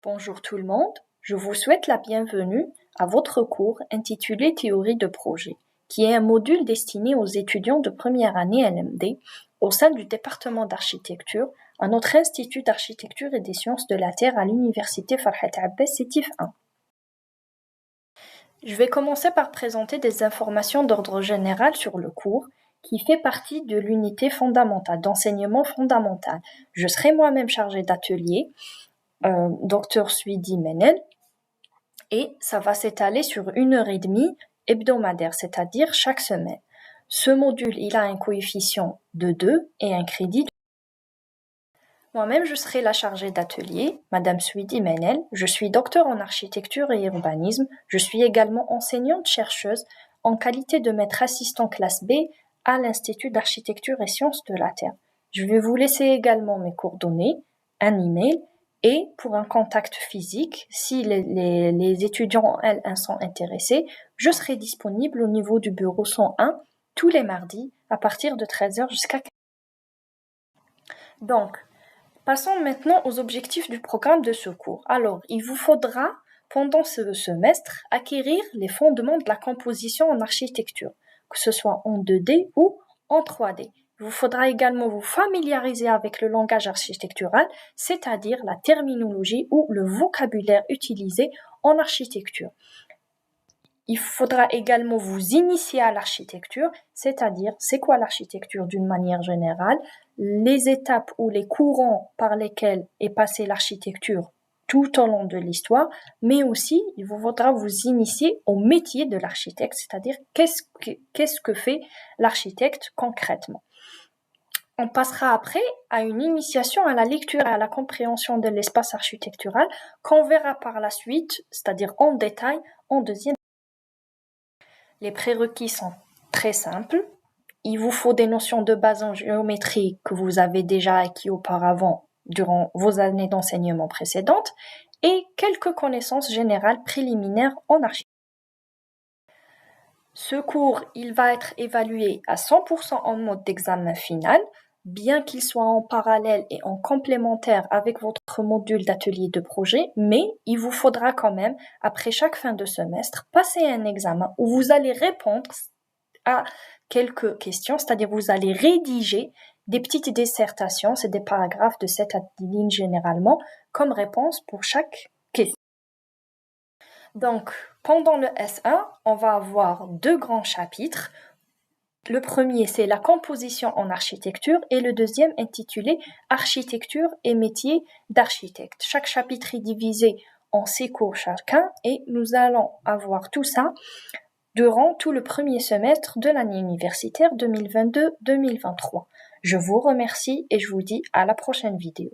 Bonjour tout le monde, je vous souhaite la bienvenue à votre cours intitulé Théorie de projet, qui est un module destiné aux étudiants de première année LMD au sein du département d'architecture à notre Institut d'architecture et des sciences de la Terre à l'université Farhat Abbas Sétif 1. Je vais commencer par présenter des informations d'ordre général sur le cours, qui fait partie de l'unité fondamentale, d'enseignement fondamental. Je serai moi-même chargée d'atelier, Dr Suidi Menel, et ça va s'étaler sur 1h30 hebdomadaire, c'est-à-dire chaque semaine. Ce module, il a un coefficient de 2 et un crédit de... Moi-même, je serai la chargée d'atelier, Madame Suidi Menel. Je suis docteur en architecture et urbanisme. Je suis également enseignante-chercheuse en qualité de maître assistant classe B à l'Institut d'architecture et sciences de la Terre. Je vais vous laisser également mes coordonnées, un email, et pour un contact physique, si les étudiants elles sont intéressés, je serai disponible au niveau du bureau 101 tous les mardis à partir de 13h jusqu'à 15h. Donc, passons maintenant aux objectifs du programme de ce cours. Alors, il vous faudra, pendant ce semestre, acquérir les fondements de la composition en architecture, que ce soit en 2D ou en 3D. Il vous faudra également vous familiariser avec le langage architectural, c'est-à-dire la terminologie ou le vocabulaire utilisé en architecture. Il faudra également vous initier à l'architecture, c'est-à-dire c'est quoi l'architecture d'une manière générale, les étapes ou les courants par lesquels est passée l'architecture tout au long de l'histoire, mais aussi il vous faudra vous initier au métier de l'architecte, c'est-à-dire qu'est-ce que fait l'architecte concrètement. On passera après à une initiation à la lecture et à la compréhension de l'espace architectural qu'on verra par la suite, c'est-à-dire en détail, en deuxième. Les prérequis sont très simples. Il vous faut des notions de base en géométrie que vous avez déjà acquis auparavant durant vos années d'enseignement précédentes et quelques connaissances générales préliminaires en architecture. Ce cours, il va être évalué à 100% en mode d'examen final, bien qu'il soit en parallèle et en complémentaire avec votre module d'atelier de projet, mais il vous faudra quand même, après chaque fin de semestre, passer un examen où vous allez répondre à quelques questions, c'est-à-dire vous allez rédiger des petites dissertations, c'est des paragraphes de 7 à 10 lignes généralement, comme réponse pour chaque question. Donc, pendant le S1, on va avoir 2 grands chapitres. Le premier, c'est la composition en architecture et le deuxième intitulé Architecture et métier d'architecte. Chaque chapitre est divisé en 6 cours chacun et nous allons avoir tout ça durant tout le premier semestre de l'année universitaire 2022-2023. Je vous remercie et je vous dis à la prochaine vidéo.